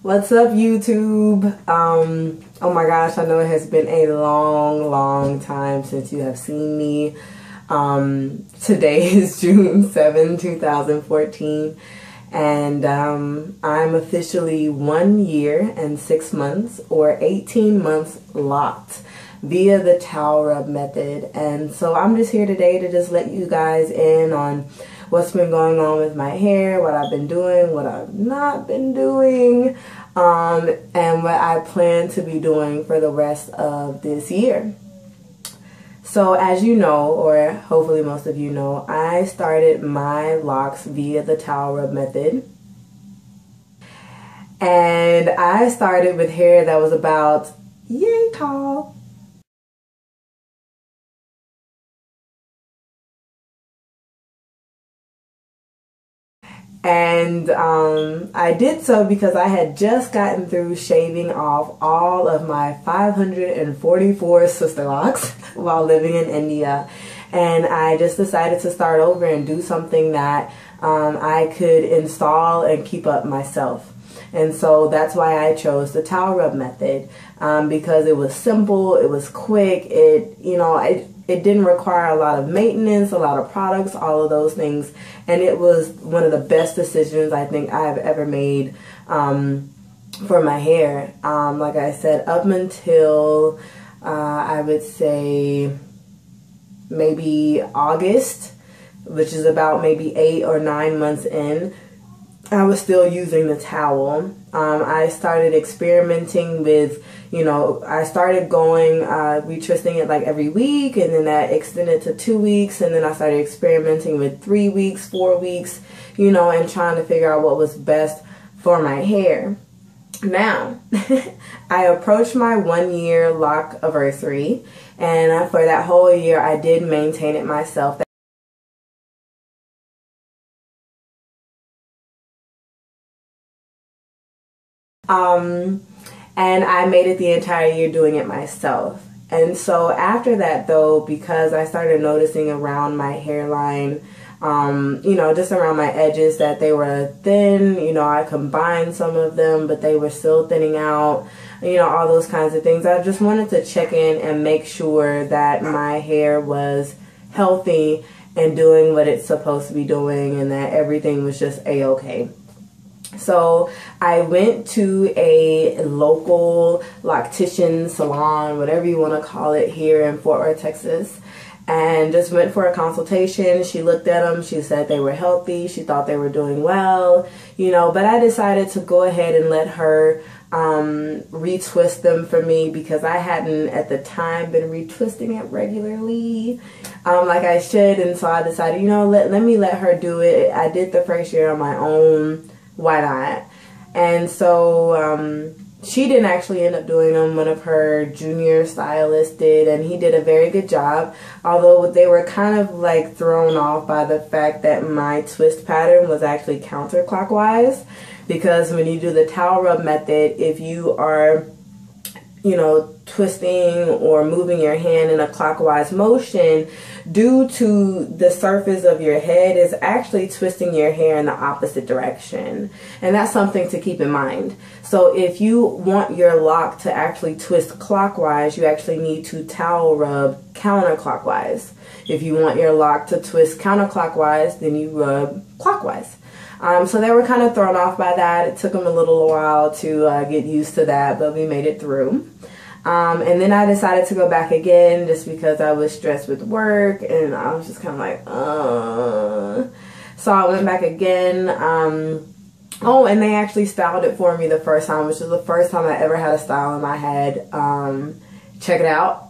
What's up, YouTube? Oh my gosh, I know it has been a long time since you have seen me. Today is June 7, 2014, and I'm officially 1 year and 6 months, or 18 months locked via the towel rub method. And so I'm just here today to just let you guys in on what's been going on with my hair, what I've been doing, what I've not been doing, and what I plan to be doing for the rest of this year. So as you know, or hopefully most of you know, I started my locks via the towel rub method. And I started with hair that was about yay tall. And I did so because I had just gotten through shaving off all of my 544 sister locks while living in India. And I just decided to start over and do something that I could install and keep up myself. And so that's why I chose the towel rub method, because it was simple, it was quick, it didn't require a lot of maintenance, a lot of products, all of those things. And it was one of the best decisions I think I have ever made for my hair. Like I said, up until I would say maybe August, which is about maybe 8 or 9 months in, I was still using the towel. I started experimenting with, I started going, retwisting it like every week, and then that extended to 2 weeks, and then I started experimenting with 3 weeks, 4 weeks, and trying to figure out what was best for my hair. Now, I approached my 1 year lock anniversary, and for that whole year, I did maintain it myself. And I made it the entire year doing it myself. And so after that, though, because I started noticing around my hairline, just around my edges, that they were thin, I combined some of them, but they were still thinning out, all those kinds of things. I just wanted to check in and make sure that my hair was healthy and doing what it's supposed to be doing, and that everything was just a-okay. So I went to a local loctician salon, whatever you want to call it, here in Fort Worth, Texas, and just went for a consultation. She looked at them. She said they were healthy. She thought they were doing well, but I decided to go ahead and let her retwist them for me, because I hadn't at the time been retwisting it regularly like I should. And so I decided, let me let her do it. I did the first year on my own. Why not? And so she didn't actually end up doing them. One of her junior stylists did, and he did a very good job, although they were kind of like thrown off by the fact that my twist pattern was actually counterclockwise. Because when you do the towel rub method, if you are twisting or moving your hand in a clockwise motion, due to the surface of your head is actually twisting your hair in the opposite direction. And that's something to keep in mind. So if you want your lock to actually twist clockwise, you actually need to towel rub counterclockwise. If you want your lock to twist counterclockwise, then you rub clockwise. So they were kind of thrown off by that. It took them a little while to get used to that, but we made it through. And then I decided to go back again just because I was stressed with work, and I was just kind of like, So I went back again. Oh, and they actually styled it for me the first time, which was the first time I ever had a style in my head. Check it out.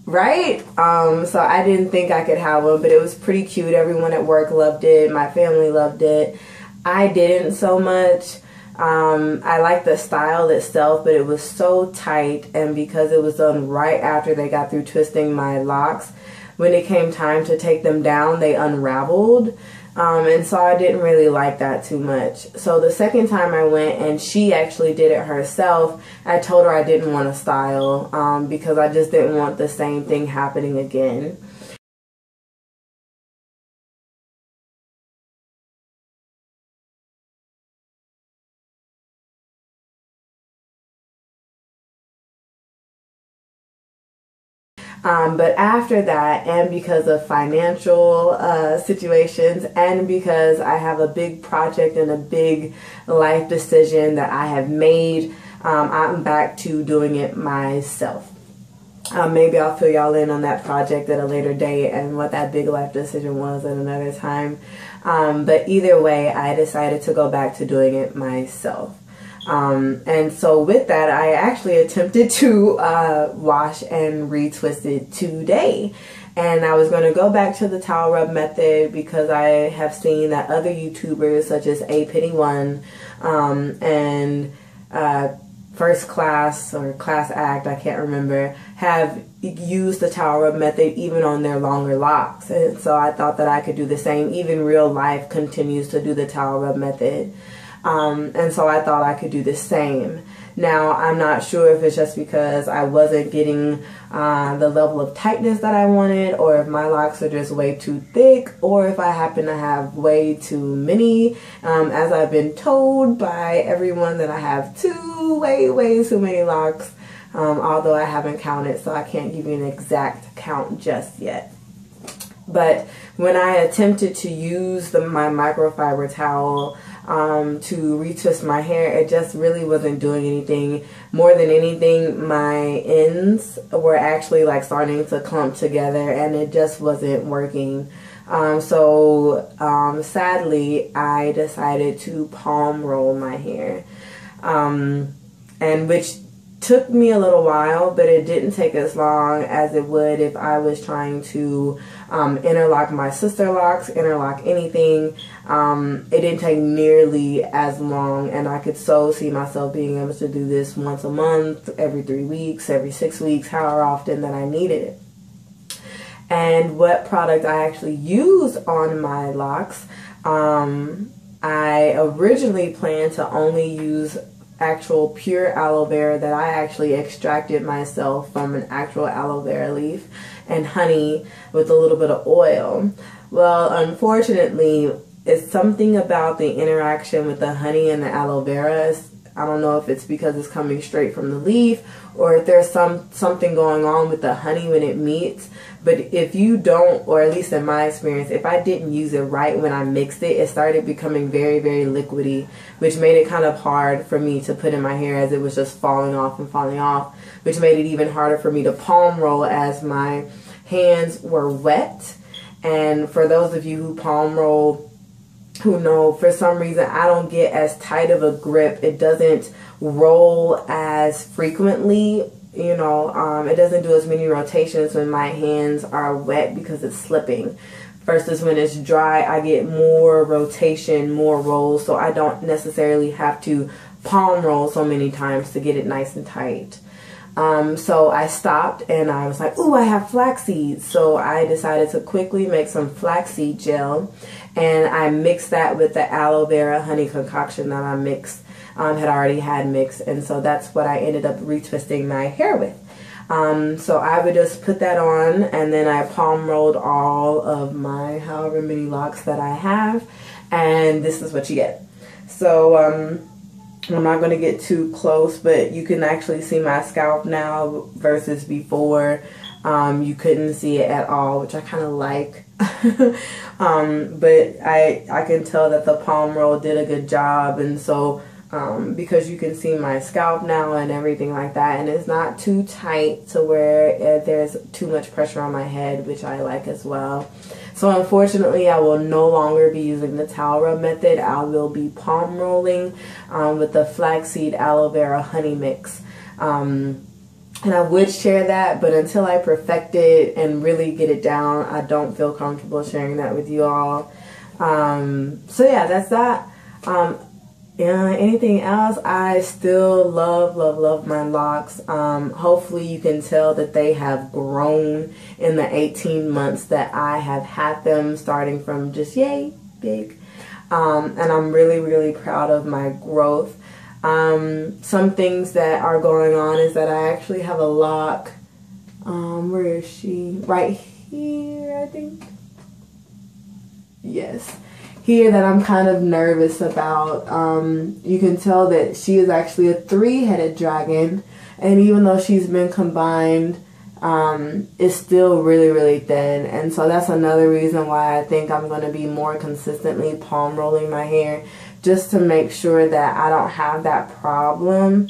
Right? So I didn't think I could have one, but it was pretty cute. Everyone at work loved it. My family loved it. I didn't so much. I liked the style itself, but it was so tight, and because it was done right after they got through twisting my locks, when it came time to take them down, they unraveled. And so I didn't really like that too much. So the second time I went and she actually did it herself, I told her I didn't want to style because I just didn't want the same thing happening again. But after that, and because of financial situations, and because I have a big project and a big life decision that I have made, I'm back to doing it myself. Maybe I'll fill y'all in on that project at a later date and what that big life decision was at another time. But either way, I decided to go back to doing it myself. And so with that, I actually attempted to wash and retwist it today. And I was going to go back to the towel rub method because I have seen that other YouTubers such as A Pity One and First Class or Class Act, I can't remember, have used the towel rub method even on their longer locks. And so I thought that I could do the same. Even Real Life continues to do the towel rub method. And so I thought I could do the same. Now, I'm not sure if it's just because I wasn't getting the level of tightness that I wanted, or if my locks are just way too thick, or if I happen to have way too many, as I've been told by everyone that I have way too many locks, although I haven't counted, so I can't give you an exact count just yet. But when I attempted to use my microfiber towel to retwist my hair, it just really wasn't doing anything. More than anything, my ends were actually like starting to clump together, and it just wasn't working. So sadly, I decided to palm roll my hair, and which took me a little while, but it didn't take as long as it would if I was trying to interlock my sister locks, interlock anything. It didn't take nearly as long, and I could so see myself being able to do this once a month, every 3 weeks, every 6 weeks, however often that I needed it. And what product I actually use on my locks, I originally planned to only use actual pure aloe vera that I actually extracted myself from an actual aloe vera leaf, and honey with a little bit of oil. Well, unfortunately, it's something about the interaction with the honey and the aloe vera. I don't know if it's because it's coming straight from the leaf, or if there's something going on with the honey when it meets. But if you don't, or at least in my experience, if I didn't use it right when I mixed it, it started becoming very liquidy, which made it kind of hard for me to put in my hair, as it was just falling off and falling off, which made it even harder for me to palm roll as my hands were wet. And for those of you who palm roll, who know, for some reason I don't get as tight of a grip. It doesn't roll as frequently, you know, it doesn't do as many rotations when my hands are wet because it's slipping, versus when it's dry I get more rotation, more rolls, so I don't necessarily have to palm roll so many times to get it nice and tight. So I stopped and I was like, ooh, I have flax seeds. So I decided to quickly make some flaxseed gel, and I mixed that with the aloe vera honey concoction that I mixed, had already had mixed. And so that's what I ended up retwisting my hair with. So I would just put that on, and then I palm rolled all of my however many locks that I have, and this is what you get. So, I'm not going to get too close, but you can actually see my scalp now versus before. You couldn't see it at all, which I kind of like. But I can tell that the palm roll did a good job. And so because you can see my scalp now and everything like that, and it's not too tight to where there's too much pressure on my head, which I like as well. So unfortunately, I will no longer be using the towel rub method. I will be palm rolling with the flaxseed aloe vera honey mix. And I would share that, but until I perfect it and really get it down, I don't feel comfortable sharing that with you all. So yeah, that's that. Anything else? I still love my locks. Hopefully you can tell that they have grown in the 18 months that I have had them, starting from just big. And I'm really, really proud of my growth. Some things that are going on is that I actually have a lock. Where is she? Right here, I think. Yes. Here, that I'm kind of nervous about. You can tell that she is actually a 3-headed dragon. And even though she's been combined, it's still really, really thin. And so that's another reason why I think I'm going to be more consistently palm rolling my hair, just to make sure that I don't have that problem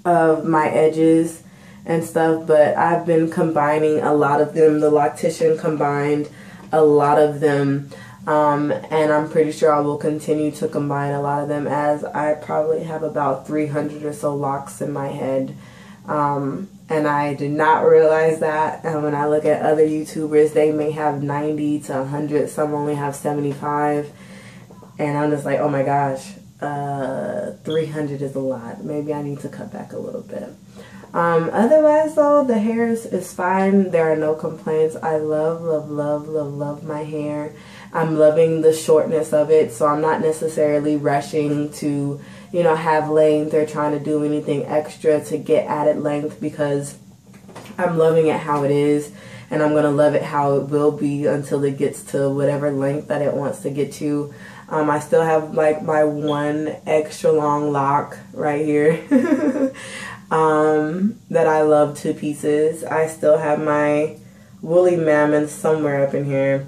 of my edges and stuff. But I've been combining a lot of them. The Loctician combined a lot of them, and I'm pretty sure I will continue to combine a lot of them, as I probably have about 300 or so locks in my head. And I did not realize that. And when I look at other YouTubers, they may have 90 to 100. Some only have 75. And I'm just like, oh my gosh, 300 is a lot. Maybe I need to cut back a little bit. Otherwise, though, the hair is fine. There are no complaints. I love, love, love, love, love my hair. I'm loving the shortness of it. So I'm not necessarily rushing to, you know, have length or trying to do anything extra to get added length, because I'm loving it how it is, and I'm going to love it how it will be until it gets to whatever length that it wants to get to. I still have like my one extra long lock right here that I love to pieces. I still have my woolly mammoth somewhere up in here,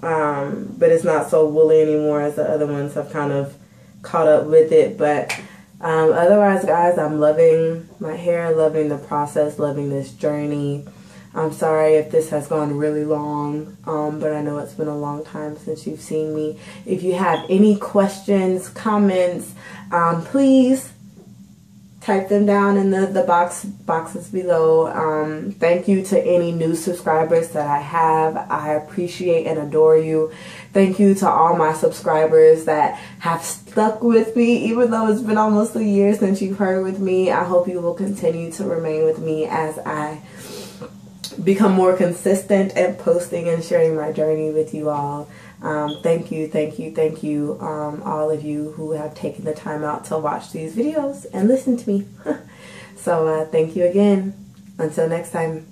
but it's not so woolly anymore, as the other ones have kind of caught up with it. But otherwise, guys, I'm loving my hair, loving the process, loving this journey. I'm sorry if this has gone really long, but I know it's been a long time since you've seen me. If you have any questions, comments, please type them down in the boxes below. Thank you to any new subscribers that I have. I appreciate and adore you. Thank you to all my subscribers that have stuck with me, even though it's been almost a year since you've heard with me. I hope you will continue to remain with me as I become more consistent at posting and sharing my journey with you all. Thank you, thank you, thank you, all of you who have taken the time out to watch these videos and listen to me. So thank you again. Until next time.